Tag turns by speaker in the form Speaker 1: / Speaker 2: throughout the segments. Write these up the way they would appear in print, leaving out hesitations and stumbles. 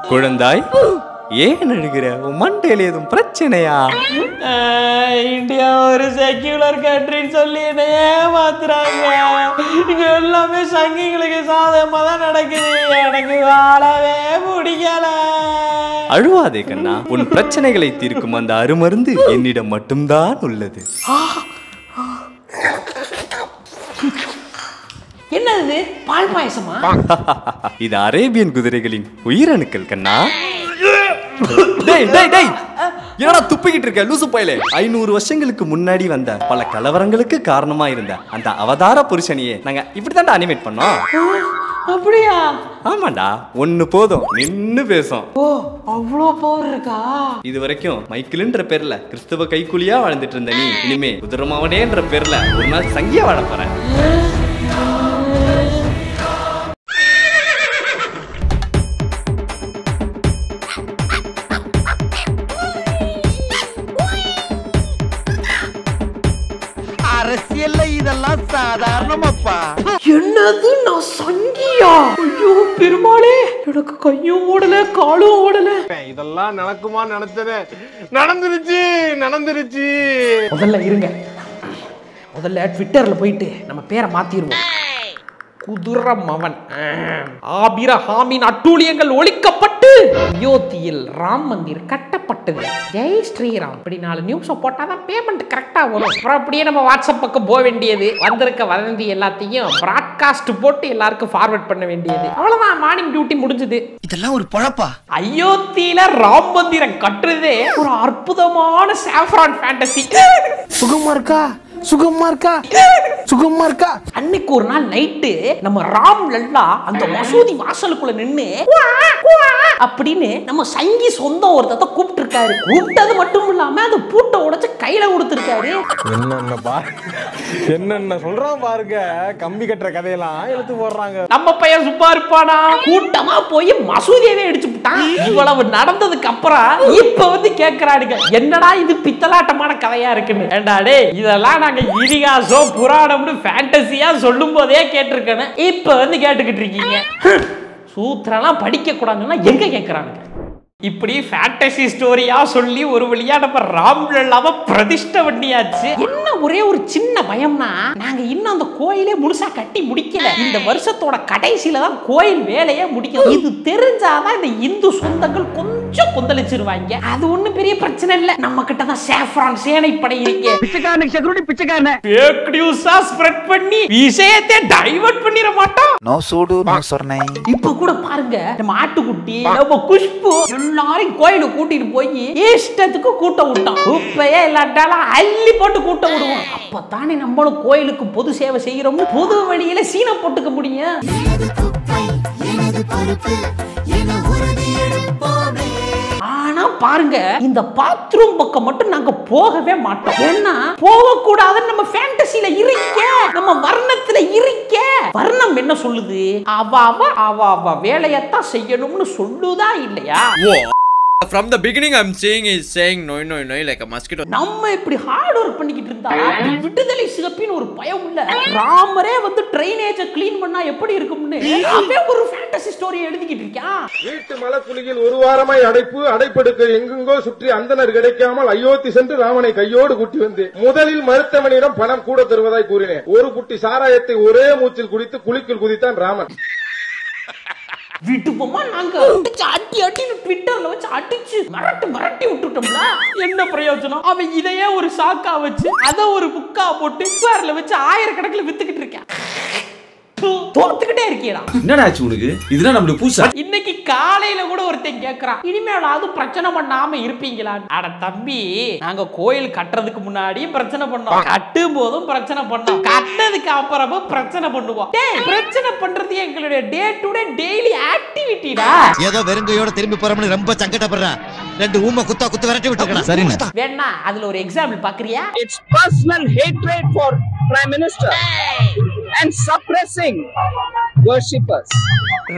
Speaker 1: குழந்தாய், ஏன் அழுகிற? உன் மண்டையில எதுவும் பிரச்சனையா?
Speaker 2: இந்தியா ஒரு செக்யூலர் கண்ட்ரின்னு சொல்லி என்ன ஏமாத்துறாங்க. இங்க எல்லாமே சங்கிகளுக்கு சாதகமா தான் நடக்குது. எனக்கு வாழவே முடியல.
Speaker 1: அழுவாதே கண்ணா, உன் பிரச்சனைகளை தீர்க்கும் அந்த அருமருந்து என்னிடம் மட்டும்தான் உள்ளது.
Speaker 2: என்னது? பால் பாயசமா?
Speaker 1: இது அரேபியன் குதிரைகளின் உயிரணுக்கள் கண்ணா. என்னடா துப்பிக்கிட்டு இருக்க லூசு பயலே? 500 வருஷங்களுக்கு முன்னாடி வந்த பல கலவரங்களுக்கு காரணமா இருந்த அந்த அவதார புருஷனையே நாங்க இப்படித்தான்டா அனிமேட் பண்ணோம்.
Speaker 2: அப்படியா?
Speaker 1: ஆமாண்டா, ஒண்ணு போதும், நின்னு பேசும்.
Speaker 2: ஓ, அவ்வளோ பவர் இருக்கா?
Speaker 1: இது வரைக்கும் மைக்கிள்ன்ற பேர்ல கிறிஸ்தவ கைக்கூலியா வாழ்ந்துட்டு இருந்த நீ இனிமே குதிரமாவனேன்ற பேர்ல ஒரு நாள் சங்கியா வாழ போற.
Speaker 3: அரசியல்ல இதெல்லாம் சாதாரணமாப்பா.
Speaker 2: என்னது? நான் சங்கியா? ஐயோ பெருமாளே, எனக்கு கையும் ஓடல காலும் ஓடல.
Speaker 4: இதெல்லாம் நடக்குமா? நடந்துருச்சு.
Speaker 2: முதல்ல இருங்க, முதல்ல ட்விட்டர்ல போயிட்டு நம்ம பேரை மாத்திடுவோம். குதிர மவன் ஆபிரஹாமின் அட்டூழியங்கள் ஒழிக்கப்பட்டு அயோத்தியில் ராம் மந்திர் கட்டப்பட்டது. ஜெய் ஸ்ரீராம். இப்படி 4 நியூஸ் போட்டாதான் பேமெண்ட் கரெக்டா வரும். அப்புறம் அப்படியே நம்ம வாட்ஸ்அப் பக்கம் போக வேண்டியது. வந்திருக்க வதந்தி எல்லாத்தையும் பிராட்காஸ்ட் போட்டு எல்லாருக்கும் ஃபார்வர்ட் பண்ண வேண்டியது. அவ்வளவுதான், மார்னிங் டியூட்டி முடிஞ்சது.
Speaker 3: இதெல்லாம் ஒரு பொழப்பா?
Speaker 2: அயோத்தியில ராம் மந்திரம் கட்டுறதே ஒரு அற்புதமான சாஃப்ரான் ஃபேண்டசி. சுகமா இருக்கா? அன்னைக்கு ஒரு நாள் நைட்டு நம்ம ராம் லல்லா அந்த மசூதி வாசலுக்குள்ள நின்னு அப்படின்னு நம்ம சங்கி சொந்தம் ஒருத்தத்தை கூப்பிட்டு இருக்காரு. கூப்பிட்டது மட்டும் இல்லாம அந்த பூட்டை உடைச்சு கையில கொடுத்துருக்காரு.
Speaker 4: என்னென்ன சொல்றான் பாருங்க. கம்பி கட்டுற கதையெல்லாம் எடுத்து போடுறாங்க.
Speaker 2: நம்ம பையன் சும்மா இருப்பானா? கூட்டமா போய் மசூதியவே அடிச்சு விட்டான். இவ்வளவு நடந்ததுக்கு அப்புறம் இப்ப வந்து கேக்குறானுங்க, என்னடா இது பித்தலாட்டமான கதையா இருக்குன்னு. ஏண்டாடே, இதெல்லாம் நாங்க இதிகாசம் புராணம்னு ஃபேண்டசியா சொல்லும் போதே கேட்டிருக்கேன். இப்ப வந்து கேட்டுக்கிட்டு இருக்கீங்க. சூத்திரம்லாம் படிக்க கூடாதுன்னா எங்க கேட்கறானுங்க? இப்படி ஃபேண்டசி ஸ்டோரியா சொல்லி ஒரு வழியா நம்ம ராம் லல்லாவை பிரதிஷ்டை பண்ணியாச்சு. என்ன ஒரே ஒரு சின்ன பயம்னா, நாங்க இன்னும் அந்த கோயிலே முழுசா கட்டி முடிக்கல. இந்த வருஷத்தோட கடைசியில தான் கோயில் வேலையே முடிக்கும். இது தெரிஞ்சாதான் இந்த இந்து சொந்தங்கள் கொஞ்சம் கொந்தளிச்சிருவாங்க. அது ஒண்ணும் பெரிய பிரச்சனை இல்ல. நம்ம கிட்ட தான் சாஃப்ரான் சேனைப்படை இருக்கு.
Speaker 3: பிச்சைக்காரன்
Speaker 2: ஃபேக் நியூஸா ஸ்ப்ரெட் பண்ணி விஷயத்தை டைவர்ட் பண்ணிர மாட்டோம்.
Speaker 3: நோ சூடு நோ சொர்ணை.
Speaker 2: இப்ப கூட பாருங்க, நம்ம ஆட்டுக்குட்டி நம்ம குஷ்பு எல்லாரும் கோயிலுக்கு கூட்டிட்டு போய் இஷ்டத்துக்கு கூட்டம் விட்டோம். உப்பையே இல்லாட்டாலும் அள்ளி போட்டு கூட்டம் விடுவோம். அப்பதானே நம்மளும் கோயிலுக்கு பொது சேவை செய்யறோம். பொது வழியில சீனை போட்டுக்க முடியும். ஆனா பாருங்க, இந்த பாத்ரூம் பக்கம் மட்டும் நாங்க போகவே மாட்டோம். ஏன்னா போக கூடாதுன்னு நம்ம ஃபேண்டசில இருக்க, நம்ம வர்ணத்துல இருக்க. வர்ணம் என்ன சொல்லுது? அவ வேலையத்தான் செய்யணும்னு சொல்லுதா இல்லையா?
Speaker 5: From the beginning I'm saying no like a mosquito.
Speaker 2: நம்ம இப்படி ஹார்ட் ஒர்க் பண்ணிக்கிட்டு இருந்தா விடுதலை சிகப்பின்னு ஒரு பயம் இல்ல. ராமரே வந்து ட்ரைனேஜை க்ளீன் பண்ணா எப்படி இருக்கும்னு அவன் ஒரு ஃபேண்டசி ஸ்டோரி எழுதிக்கிட்டு இருக்கான்.
Speaker 4: வீட்டு மலக்குழியில் ஒரு வாரமாய் அடைப்படுக்க எங்கெங்கோ சுற்றி அந்தனர் கிடைக்காமல் அயோத்தி சென்று ராமனை கையோடு கூட்டி வந்து முதலில் மருத்துவமனையிடம் பணம் கூட தருவதாய் கூறினேன். ஒரு புட்டி சாராயத்தை ஒரே மூச்சில் குடித்து குளிக்குள் குதித்தான் ராமன்.
Speaker 2: விட்டுப்போமா? நாங்க அடி ட்விட்டர்ல வச்சு அடிச்சு மிரட்டி விட்டுட்டோம்ல. என்ன பிரயோஜனம்? அவன் இதையே ஒரு சாக்கா வச்சு அத ஒரு புக்கா போட்டு பேர்ல வச்சு 1000 கணக்குல வித்துக்கிட்டு இருக்கான். தோத்துக்கிட்டே இருக்கீடா.
Speaker 5: என்னடா ஆச்சு உனக்கு? இதெல்லாம் நம்மளுக்கு புதுசா?
Speaker 2: இன்னைக்கு காலையில கூட ஒருத்தன் கேக்குறான், இனிமேலாவது பிரச்சனை பண்ணாம இருப்பீங்களா? அட தம்பி, நாங்க கோயில் கட்டுறதுக்கு முன்னாடி பிரச்சனை பண்ணோம், கட்டும் போதும் பிரச்சனை பண்ணோம், கட்டதுக்கு அப்புறமும் பிரச்சனை பண்ணுவோம். பிரச்சனை பண்றது எங்களுடைய டே டு டே டெய்லி ஆக்டிவிட்டிடா.
Speaker 3: ஏதோ வெறுங்கையோட திரும்பி போறோம்னு ரொம்ப சங்கடப்படுறேன். 2 ஊம குத்து விரட்டி விட்டுருக்கணும். சரிங்க.
Speaker 2: வேணா அதுல ஒரு எக்ஸாம்பிள் பாக்குறியா?
Speaker 6: It's personal hatred for Prime Minister and suppressing worshippers.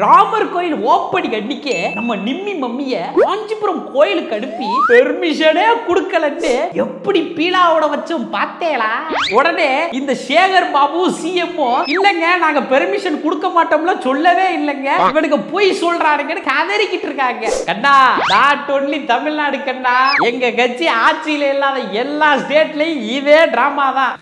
Speaker 2: Ramar கோயில் ஓப்பனிங் அன்னைக்கு நம்ம நிம்மி மம்மிய காஞ்சிபுரம் கோயிலுக்கு அனுப்பி பெர்மிஷனே கொடுக்கலன்னு எப்படி பீலாவோட வச்சோம் பார்த்தேளா? உடனே இந்த சேகர் பாபு சிஎம்ஓ இல்லங்க நாங்க பெர்மிஷன் கொடுக்க மாட்டோம்ல சொல்லவே இல்லங்க, இவனுக்கு போய் சொல்றாருங்கன்னு கதறிக்கிட்டு இருக்காங்க. கண்ணா நாட் ஒன்லி தமிழ்நாடு கண்ணா, எங்க கட்சி ஆட்சியில இல்லாத எல்லா ஸ்டேட்லயும் இதே டிராமா தான்.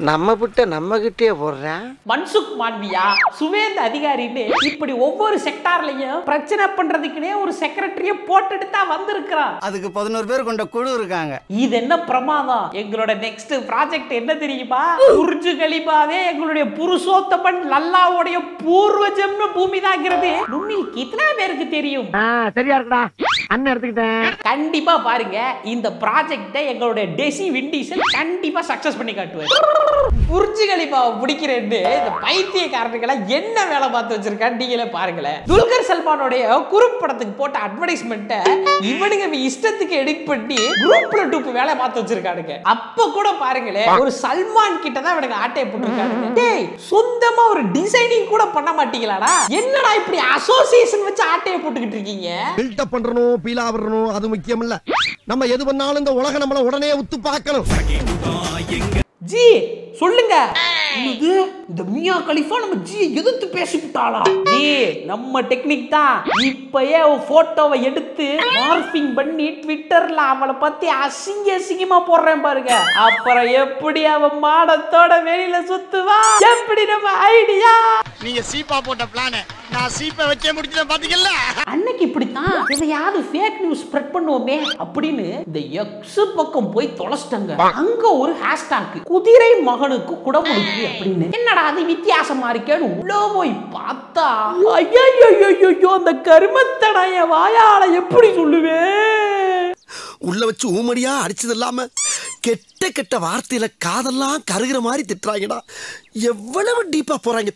Speaker 6: நம்ம விட்ட நம்ம கிட்டே போடுறேன்.
Speaker 2: மன்சுக் மாண்வியா சுவேந்த அதிகாரின்னு இப்படி ஒவ்வொரு செக்டார்லயும் பிரச்சனை பண்றதுக்குனே ஒரு செக்ரட்டரிய போட்டுட்டு தான் வந்திருக்கிறான்.
Speaker 7: அதுக்கு 11 பேர் கொண்ட குழு இருக்காங்க.
Speaker 2: இது என்ன பிரமாதம்? எங்களோட நெக்ஸ்ட் ப்ராஜெக்ட் என்ன தெரியுமா? புர்ஜ் கலிஃபாவே எங்களுடைய புருஷோத்தமன் லல்லாவுடைய பூர்வஜம்னு பூமி தாங்கிறது நுண்ணில் கித்தனை பேருக்கு தெரியும்?
Speaker 6: சரியா இருக்குடா அண்ணன் எடுத்துக்கிட்டேன்.
Speaker 2: கண்டிப்பா பாருங்க, இந்த ப்ராஜெக்ட்டை எங்களுடைய டெசி விண்டீசல் கண்டிப்பா சக்சஸ் பண்ணி காட்டுவார். புர்ஜ் கலிஃபாவை பிடிக்கிறேன்னு இந்த பைத்தியக்காரனுக்கெல்லாம் என்ன வேலை பார்த்து வச்சிருக்கான்னு நீங்களே பாருங்களேன். துல்கர் சல்மானோடைய குரூப் படத்துக்கு போட்ட அட்வர்டைஸ்மெண்ட்டை இவனுங்க இஷ்டத்துக்கு எடிட் பண்ணி குரூப்ல டூப் வேலை பார்த்து வச்சிருக்கானுங்க. அப்ப கூட பாருங்களேன், ஒரு சல்மான் கிட்ட தான் இவனுக்கு ஆட்டையை போட்டுருக்கானுங்க. டேய் சொந்தமா ஒரு டிசைனிங் கூட பண்ண மாட்டீங்களாடா? என்னடா இப்படி அசோசியேஷன் வச்சு ஆட்டையை போட்டுக்கிட்டு இருக்கீங்க?
Speaker 3: பில்டப் பண்றணும், பீலா வரணும், அது முக்கியம் இல்ல. நம்ம எது பண்ணாலும் இந்த உலகம் நம்மள உடனே உத்து பார்க்கணும்.
Speaker 2: ஜி சொல்லுங்க, இந்த மியா கலிஃபா நம்ம ஜி எதிர்த்து பேசிவிட்டாளா? ஜி நம்ம டெக்னிக் தான். இப்பயே போட்டோவை எடுத்து மார்பிங் பண்ணி ட்விட்டர்ல அவளை பத்தி அசிங்கமா போடுறேன் பாருங்க. அப்புறம் எப்படி அவ மாடத்தோட வெளியில சுத்துவா? எப்படி நம்ம ஐடியா?
Speaker 3: நீங்க சீப்பா போட்ட பிளான் நான் சீப்பை வச்சே முடிச்சேன் பாத்தீங்கல்ல.
Speaker 2: அன்னைக்கு இப்படித்தான் எதையாவது ஃபேக் நியூஸ் ஸ்ப்ரெட் பண்ணுவோமே அப்படின்னு இந்த எக்ஸ் பக்கம் போய் தொலைச்சிட்டாங்க. அங்க ஒரு ஹேஷ்டாக் குதிரை மகனுக்கு குடமுழுக்கு அப்படின்னு. என்னடா அது வித்தியாசமா இருக்கேன்னு உள்ள போய் பார்த்தா ஐயோ அந்த கருமத்தடைய வாயால எப்படி சொல்லுவேன்?
Speaker 3: உள்ள வச்சு ஊமடியா அடிச்சது இல்லாம கெட்ட கெட்ட வார்த்தையில காதெல்லாம் கருகிற மாதிரி திட்டுறாங்கடா. எவ்வளவு டீப்பா போறாங்க.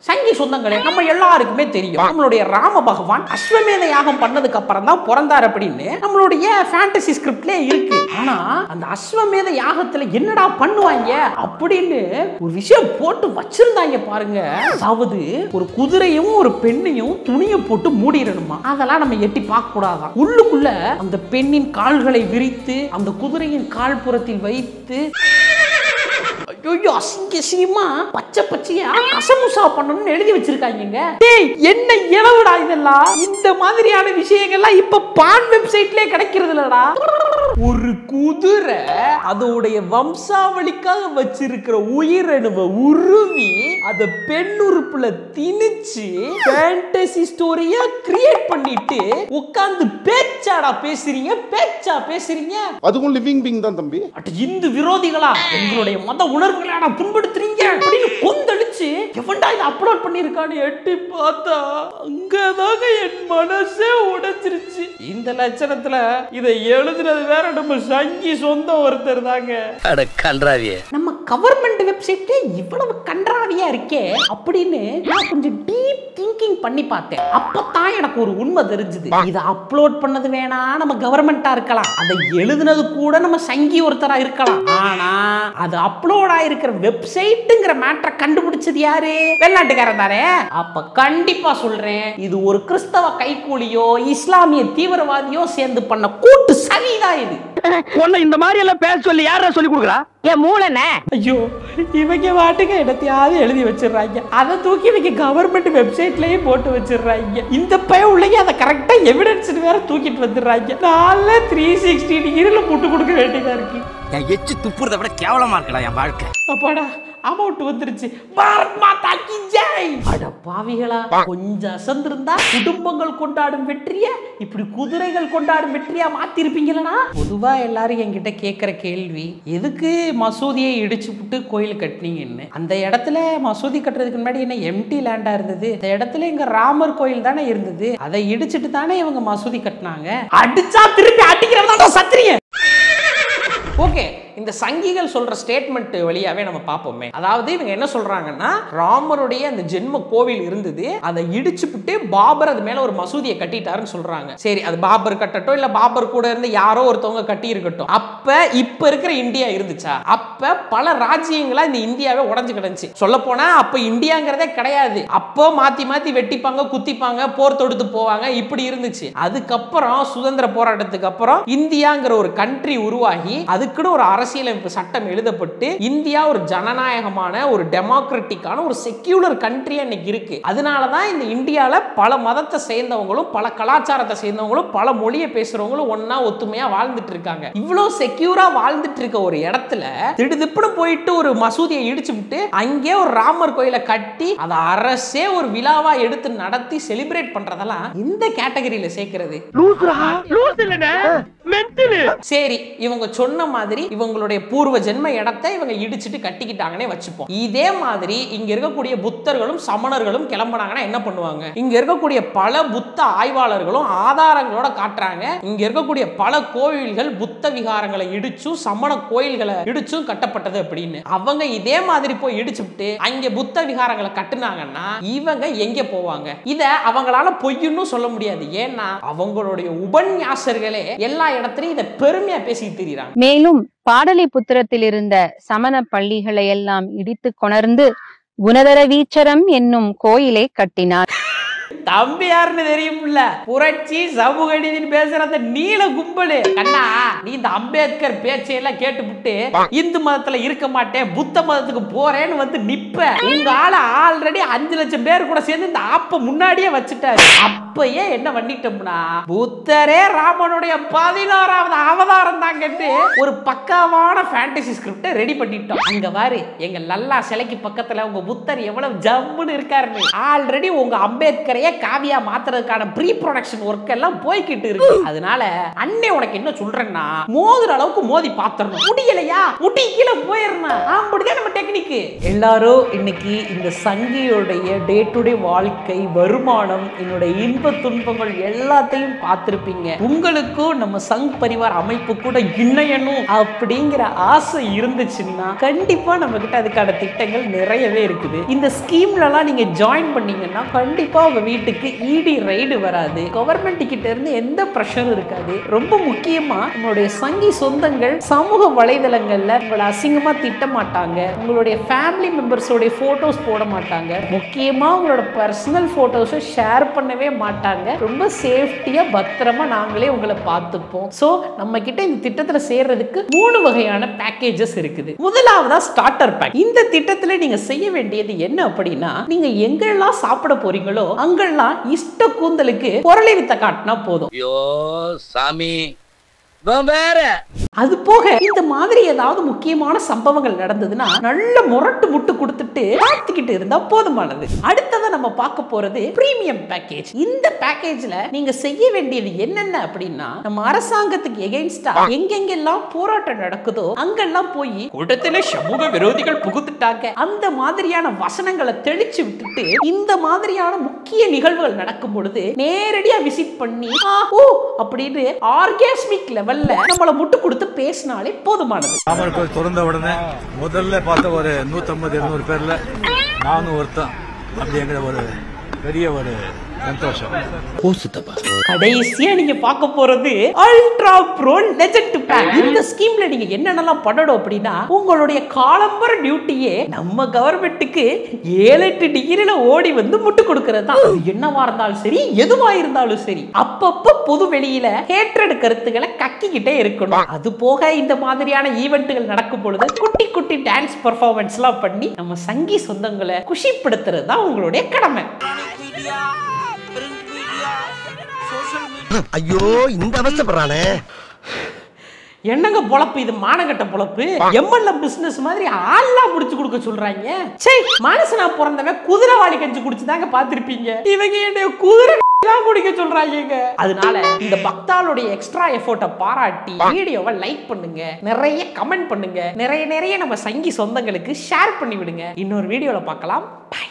Speaker 2: சங்கி சொந்தங்களே, நம்ம எல்லாருக்குமே தெரியும் நம்மளுடைய ராம பகவான் அஸ்வமேத யாகம் பண்ணதுக்கு அப்புறம் தான் பிறந்தார் அப்படின்னு நம்மளுடைய ஃபேண்டசி ஸ்கிரிப்ட்ல இருக்கு. ஆனா அந்த அஸ்வமேத யாகத்துல என்னடா பண்ணுவாங்க அப்படின்னு ஒரு விஷயம் போட்டு வச்சிருந்தாங்க பாருங்க. அதாவது ஒரு குதிரையும் ஒரு பெண்ணையும் துணியை போட்டு மூடிடணுமா. அதெல்லாம் நம்ம எட்டி பார்க்க கூடாதான். உள்ளுக்குள்ள அந்த பெண்ணின் கால்களை விரித்து அந்த குதிரையின் கால் புறத்தில் வைத்து ஐயோ அசிங்கமா பச்சை பச்சையா கசமுசா பண்ணணும்னு எழுதி வச்சிருக்காங்க. டேய் என்ன இளவுடா இதெல்லாம்? இந்த மாதிரியான விஷயங்கள்லாம் இப்ப பான் வெப்சைட்லயே கிடைக்கிறது இல்லடா. ஒரு குதிரை அதோடைய வம்சாவளிக்காக வச்சிருக்கிற உயிரணுவை உருவி அத பெண் உறுப்புல திணிச்சு ஃபேண்டசி ஸ்டோரியா கிரியேட் பண்ணிட்டு உட்கார்ந்து பேச்சாடா பேசுறீங்க.
Speaker 4: அதுவும் லிவிங் பீயிங் தான் தம்பி.
Speaker 2: இந்து விரோதிகளா எங்களுடைய மத உணர்வுகளை புண்படுத்துறீங்க அப்படின்னு கொந்தளிச்சு எவன்டா இதை அப்லோட் பண்ணிருக்கான்னு எட்டி பார்த்தா அங்கதாங்க என் மனசே உடைச்சிருச்சு. இந்த லட்சணத்துல இதை எழுதுனது வேற நம்ம சங்கி சொந்த ஒருத்தர் தாங்க. நம்ம கவர்மெண்ட் வெப்சைட்ல இவ்வளவு கன்றாவியா இருக்கே அப்படின்னு நான் கொஞ்சம் டீப் திங்கிங் பண்ணி பார்த்தேன். அப்பதான் எனக்கு ஒரு உண்மை தெரிஞ்சது. இதை அப்லோட் பண்ணது வேணா நம்ம கவர்மெண்டா இருக்கலாம், அதை எழுதுனது கூட நம்ம சங்கி ஒருத்தரா இருக்கலாம். ஆனா அது அப்லோட் ஆயிருக்கிற வெப்சைட்ங்கிற மேட்டரை கண்டுபிடிச்சது யாரு? வெளிநாட்டுக்காரன் தானே. அப்ப கண்டிப்பா சொல்றேன், இது ஒரு கிறிஸ்தவ கைக்கூலியோ இஸ்லாமிய தீவிரவாதியோ சேர்ந்து பண்ண கூட்டு சதிதான் இது.
Speaker 6: இந்த மாதிரி எல்லாம் பேச சொல்லி யாரா சொல்லி கொடுக்குறா?
Speaker 2: என் மூளைனே. ஐயோ இவங்க வாட்டுக்கு இடத்தையாவது எழுதி வச்சிடறாங்க, அதை தூக்கி இவங்க கவர்மெண்ட் வெப்சைட்லயே போட்டு வச்சிடறாங்க. இந்த பையன் உள்ளே அதை கரெக்டா எவிடன்ஸ் வேற தூக்கிட்டு வந்துடுறாங்க. நால 360 டிகிரில போட்டு கொடுக்க வேண்டியதா இருக்கு.
Speaker 7: என் எச்சு துப்புறதை விட கேவலமா இருக்கடா என் வாழ்க்கை.
Speaker 2: அப்பாடா அமௌண்ட் வந்துருச்சு. பாரத் மாதா கி ஜெய். அட பாவிகளா, கொஞ்சம் அசந்திருந்தா குடும்பங்கள் கொண்டாடும் வெற்றிய இப்படி குதிரைகள் கொண்டாடும் வெற்றியா மாத்திருப்பீங்களா? பொதுவா எல்லாரும் என்கிட்ட கேட்கிற கேள்வி, எதுக்கு மசூதியை இடிச்சு விட்டு கோயில் கட்டினீங்கன்னு. அந்த இடத்துல மசூதி கட்டுறதுக்கு முன்னாடி என்ன எம்டி லேண்டா இருந்தது? இந்த இடத்துல எங்க ராமர் கோயில் தானே இருந்தது, அதை இடிச்சிட்டு தானே இவங்க மசூதி கட்டினாங்க. அடிச்சா திருப்பி அடிக்கிறதா சத்திரிய. ஓகே, இந்த சங்கிகள் சொல்ற ஸ்டேட்மெண்ட் வழியாவே நம்ம பார்ப்போமே. அதாவது இவங்க என்ன சொல்றாங்கன்னா, ராமருடைய அந்த ஜென்ம கோவில் இருந்தது, அதை இடிச்சுட்டு பாபர் அது மேல ஒரு மசூதியை கட்டிட்டாருன்னு சொல்றாங்க. சரி, அது பாபர் கட்டட்டும் இல்ல பாபர் கூட இருந்து யாரோ ஒருத்தவங்க கட்டி இருக்கட்டும். அப்ப அப்ப இப்ப இருக்கிற இந்தியா இருந்துச்சா? அப்ப பல ராஜ்யங்களா இந்த இந்தியாவே உடைஞ்சு கிடந்துச்சு. சொல்ல போனா அப்ப இந்தியாங்கிறதே கிடையாது. அப்போ மாத்தி மாத்தி வெட்டிப்பாங்க, குத்திப்பாங்க, போர் தொடுத்து போவாங்க, இப்படி இருந்துச்சு. அதுக்கப்புறம் சுதந்திர போராட்டத்துக்கு அப்புறம் இந்தியாங்கிற ஒரு கண்ட்ரி உருவாகி அதுக்குன்னு ஒரு அரசியலமைப்பு சட்டம் எழுதப்பட்டு இந்தியா ஒரு ஜனநாயகமான ஒரு டெமோக்ராட்டிக்கான ஒரு செக்யூலர் கண்ட்ரியா இன்னைக்கு இருக்கு. அதனாலதான் இந்த இந்தியால பல மதத்தை சேர்ந்தவங்களும் பல கலாச்சாரத்தை சேர்ந்தவங்களும் பல மொழியை பேசுறவங்களும் ஒன்னா ஒத்துமையா வாழ்ந்துட்டு இருக்காங்க. இவ்வளவு செக்யூரா வாழ்ந்துட்டு இருக்க ஒரு இடத்துல திடுதிப்புன்னு போயிட்டு ஒரு மசூதியை இடிச்சு விட்டு அங்கே ஒரு ராமர் கோயிலை கட்டி அதை அரசே ஒரு விழாவா எடுத்து நடத்தி செலிப்ரேட் பண்றதெல்லாம் இந்த கேட்டகரியில சேர்க்கிறது. சரி, இவங்க சொன்ன மாதிரி இவங்களுடைய பூர்வ ஜென்ம இடத்தை இவங்க இடிச்சிட்டு கட்டிக்கிட்டாங்கன்னே வச்சுப்போம். இதே மாதிரி இங்க இருக்கக்கூடிய புத்தர்களும் சமணர்களும் கிளம்பினாங்கன்னா என்ன பண்ணுவாங்க? இங்க இருக்கக்கூடிய பல புத்த ஆய்வாளர்களும் ஆதாரங்களோட காட்டுறாங்க, இங்க இருக்கக்கூடிய பல கோயில்கள் புத்த விகாரங்களை இடிச்சும் சமண கோயில்களை இடிச்சும் கட்டப்பட்டது அப்படின்னு. அவங்க இதே மாதிரி போய் இடிச்சுட்டு அங்க புத்த விகாரங்களை கட்டுனாங்கன்னா இவங்க எங்க போவாங்க? இத அவங்களால பொய்ன்னு சொல்ல முடியாது. ஏன்னா அவங்களுடைய உபன்யாசர்களே எல்லா இடத்துலயும் இதை பெருமையா பேசிட்டு தெரியுறாங்க.
Speaker 8: மேலும் பாடலிபுத்திரத்தில் இருந்த சமண பள்ளிகளை எல்லாம் இடித்து கொணர்ந்து குணதர வீச்சரம் என்னும் கோயிலை கட்டினார்.
Speaker 2: தம்பி யாருன்னு தெரியும்ல, புரட்சி சமூக நீதினு பேசுற அந்த நீல கும்பலு. அண்ணா, நீ இந்த அம்பேத்கர் பேச்சையெல்லாம் கேட்டுவிட்டு இந்து மதத்துல இருக்க மாட்டேன் புத்த மதத்துக்கு போறேன்னு வந்து நிப்ப. உங்க ஆள ஆல்ரெடி 5 லட்சம் பேர் கூட சேர்ந்து இந்த ஆப்ப முன்னாடியே வச்சுட்டாரு. அப்பயே என்ன பண்ணிட்டோம்னா புத்தரே ராமனுடைய 16வது அவதாரம் தான் கேட்டு ஒரு பக்காவான ஃபேண்டசி ஸ்கிரிப்ட் ரெடி பண்ணிட்டோம். அங்க பாரு, எங்க லல்லா சிலைக்கு பக்கத்துல உங்க புத்தர் எவ்வளவு ஜம்முன்னு இருக்காருன்னு. ஆல்ரெடி உங்க அம்பேத்கரையே காவியா மாத்துறதுக்கான ப்ரீ ப்ரொடக்ஷன் ஒர்க் எல்லாம் போய்கிட்டு இருக்கு. அதனால அண்ணே உனக்கு என்ன சொல்றேன்னா மோதுற அளவுக்கு மோதி பாத்துறணும். முடியலையா முட்டி கீழே போயிடணும். அப்படிதான் நம்ம டெக்னிக். எல்லாரும் இன்னைக்கு இந்த சங்கியோடைய டே டு டே வாழ்க்கை, வருமானம், என்னோட இன்ப துன்பங்கள் எல்லாத்தையும் பார்த்திருப்பீங்க. உங்களுக்கும் நம்ம சங் பரிவார் அமைப்பு கூட இணையணும் அப்படிங்கிற ஆசை இருந்துச்சுன்னா கண்டிப்பா நம்ம கிட்ட அதுக்கான திட்டங்கள் நிறையவே இருக்குது. இந்த ஸ்கீம்ல எல்லாம் நீங்க ஜாயின் பண்ணீங்கன்னா கண்டிப்பா உங்க வீட்டுக்கு இடி ரைடு வராது, கவர்மெண்ட் கிட்ட இருந்து எந்த பிரஷரும் இருக்காது. ரொம்ப முக்கியமா நம்மளுடைய சங்கி சொந்தங்கள் சமூக வலைதளங்கள்ல உங்களை அசிங்கமா திட்ட மாட்டாங்க, உங்களுடைய ஃபேமிலி மெம்பர்ஸோட போட்டோஸ் போட மாட்டாங்க, முக்கியமா உங்களோட பர்சனல் போட்டோஸை ஷேர் பண்ணவே மாட்டாங்க. ரொம்ப சேஃப்டியா பத்திரமா நாங்களே உங்களை பார்த்துப்போம். சோ நம்ம கிட்ட இந்த திட்டத்துல சேர்றதுக்கு 3 வகையான பேக்கேஜஸ் இருக்குது. முதலாவதா ஸ்டார்டர் பேக். இந்த திட்டத்துல நீங்க செய்ய வேண்டியது என்ன அப்படின்னா, நீங்க எங்கெல்லாம் சாப்பிட போறீங்களோ அங்கெல்லாம் இஷ்ட கூந்தலுக்கு பொருளை வித்த காட்டினா போதும்.
Speaker 6: ஐயோ சாமி, வேற
Speaker 2: அது போக இந்த மாதிரி ஏதாவது முக்கியமான சம்பவங்கள் நடந்ததுன்னா நல்ல முரட்டு முட்டு கொடுத்துட்டு பார்த்துக்கிட்டு இருந்தா போதுமானது. அடுத்ததை நம்ம பார்க்க போறது பிரீமியம் பேக்கேஜ். இந்த பேக்கேஜ்ல நீங்க செய்ய வேண்டியது என்னென்ன அப்படின்னா, நம்ம அரசாங்கத்துக்கு எகெயின்ஸ்டா எங்கெங்கெல்லாம் போராட்டம் நடக்குதோ அங்கெல்லாம் போய் கூட்டத்துல சமூக விரோதிகள் புகுத்துட்டாங்க அந்த மாதிரியான வசனங்களை தெளிச்சு விட்டுட்டு இந்த மாதிரியான முக்கிய நிகழ்வுகள் நடக்கும் பொழுது நேரடியா விசிட் பண்ணி அப்படின்னு ஆர்காஸ்மிக் லெவல்ல நம்மள முட்டு கொடுத்து பேசினாலே போதுமானது.
Speaker 9: ராமர் கோயில் திறந்த உடனே முதல்ல பார்த்த ஒரு 150-200 பேர்ல நானும் ஒருத்தன். அப்படிங்கிற ஒரு பெரிய ஒரு சந்தோஷம்.
Speaker 2: கடைசியா நீங்க பார்க்க போறது அல்ட்ரா ப்ரோ லெஜெண்ட் பேக். இந்த ஸ்கீம்ல நீங்க என்னென்னலாம் பண்ணணும் அப்படின்னா, உங்களுடைய காலம்பர டியூட்டியே நம்ம கவர்மெண்ட்டுக்கு 7-8 டிகிரில ஓடி வந்து முட்டு கொடுக்கிறது தான். என்னவா இருந்தாலும் சரி, எதுவா இருந்தாலும் சரி, அப்பப்ப பொது வெளியில ஹேட்ரட் கருத்துக்களை கக்கிக்கிட்டே இருக்கணும். அது போக இந்த மாதிரியான ஈவென்ட்கள் நடக்கும் பொழுது குட்டி குட்டி டான்ஸ் பெர்ஃபார்மன்ஸ் எல்லாம் பண்ணி நம்ம சங்கி சொந்தங்களை குஷிப்படுத்துறது தான் உங்களுடைய கடமை.
Speaker 3: ஐயோ, இந்த அவஸ்தைப்படுறானே.
Speaker 2: என்னங்க பொழப்பு இது? மானகட்ட பொழப்பு. எம்எல்ஏ பிசினஸ் மாதிரி ஆள்லாம் முடிச்சு கொடுக்க சொல்றாங்க. சே, மனுஷனா பிறந்தவன் குதிரைவாளி கஞ்சி குடிச்சுதாங்க பாத்திருப்பீங்க. இவங்க என்ன குதிரை குடிக்க சொல்றாங்க. அதனால இந்த பக்தாளுடைய எக்ஸ்ட்ரா எஃபோர்ட்டை பாராட்டி வீடியோவை லைக் பண்ணுங்க, நிறைய கமெண்ட் பண்ணுங்க, நிறைய நம்ம சங்கி சொந்தங்களுக்கு ஷேர் பண்ணி விடுங்க. இன்னொரு வீடியோல பார்க்கலாம். பை.